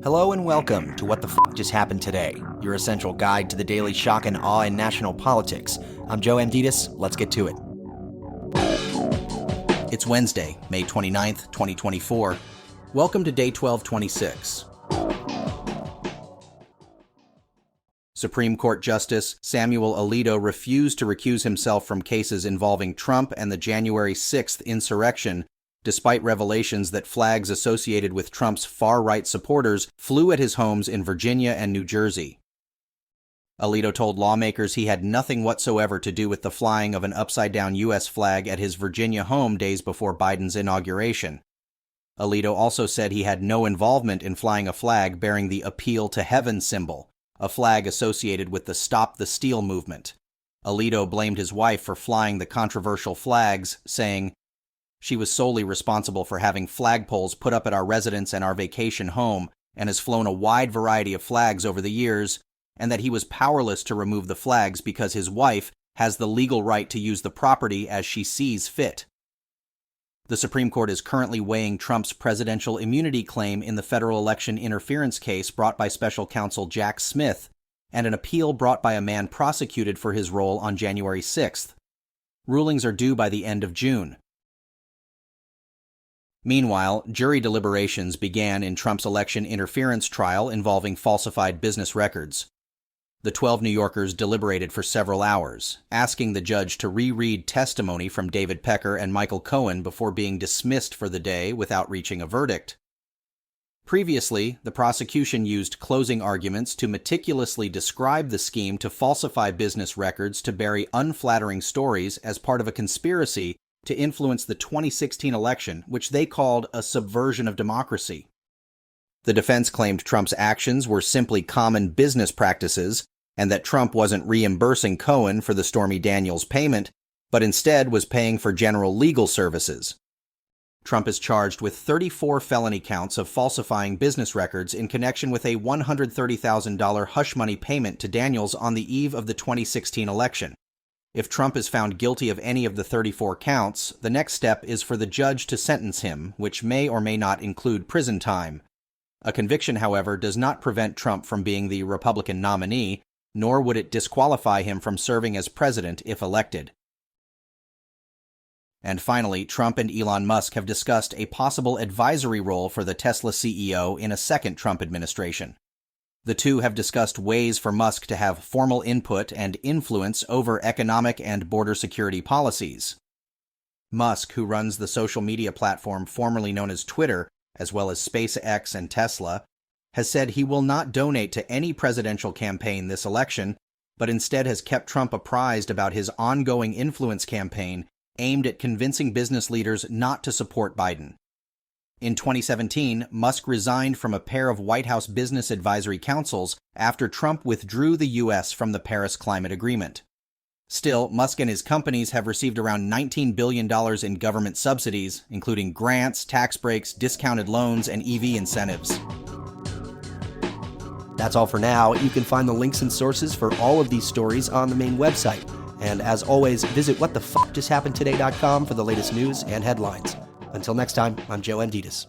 Hello and welcome to What the F*** Just Happened Today, your essential guide to the daily shock and awe in national politics. I'm Joe Amditis. Let's get to it. It's Wednesday, May 29th, 2024. Welcome to Day 1226. Supreme Court Justice Samuel Alito refused to recuse himself from cases involving Trump and the January 6th insurrection, despite revelations that flags associated with Trump's far-right supporters flew at his homes in Virginia and New Jersey. Alito told lawmakers he had nothing whatsoever to do with the flying of an upside-down U.S. flag at his Virginia home days before Biden's inauguration. Alito also said he had no involvement in flying a flag bearing the Appeal to Heaven symbol, a flag associated with the Stop the Steal movement. Alito blamed his wife for flying the controversial flags, saying, "She was solely responsible for having flagpoles put up at our residence and our vacation home, and has flown a wide variety of flags over the years, and that he was powerless to remove the flags because his wife has the legal right to use the property as she sees fit." The Supreme Court is currently weighing Trump's presidential immunity claim in the federal election interference case brought by special counsel Jack Smith and an appeal brought by a man prosecuted for his role on January 6th. Rulings are due by the end of June. Meanwhile, jury deliberations began in Trump's election interference trial involving falsified business records. The 12 New Yorkers deliberated for several hours, asking the judge to reread testimony from David Pecker and Michael Cohen before being dismissed for the day without reaching a verdict. Previously, the prosecution used closing arguments to meticulously describe the scheme to falsify business records to bury unflattering stories as part of a conspiracy to influence the 2016 election, which they called a subversion of democracy. The defense claimed Trump's actions were simply common business practices, and that Trump wasn't reimbursing Cohen for the Stormy Daniels payment, but instead was paying for general legal services. Trump is charged with 34 felony counts of falsifying business records in connection with a $130,000 hush money payment to Daniels on the eve of the 2016 election. If Trump is found guilty of any of the 34 counts, the next step is for the judge to sentence him, which may or may not include prison time. A conviction, however, does not prevent Trump from being the Republican nominee, nor would it disqualify him from serving as president if elected. And finally, Trump and Elon Musk have discussed a possible advisory role for the Tesla CEO in a second Trump administration. The two have discussed ways for Musk to have formal input and influence over economic and border security policies. Musk, who runs the social media platform formerly known as Twitter, as well as SpaceX and Tesla, has said he will not donate to any presidential campaign this election, but instead has kept Trump apprised about his ongoing influence campaign aimed at convincing business leaders not to support Biden. In 2017, Musk resigned from a pair of White House business advisory councils after Trump withdrew the U.S. from the Paris Climate Agreement. Still, Musk and his companies have received around $19 billion in government subsidies, including grants, tax breaks, discounted loans, and EV incentives. That's all for now. You can find the links and sources for all of these stories on the main website. And as always, visit whatthefjusthappenedtoday.com for the latest news and headlines. Until next time, I'm Joe Amditis.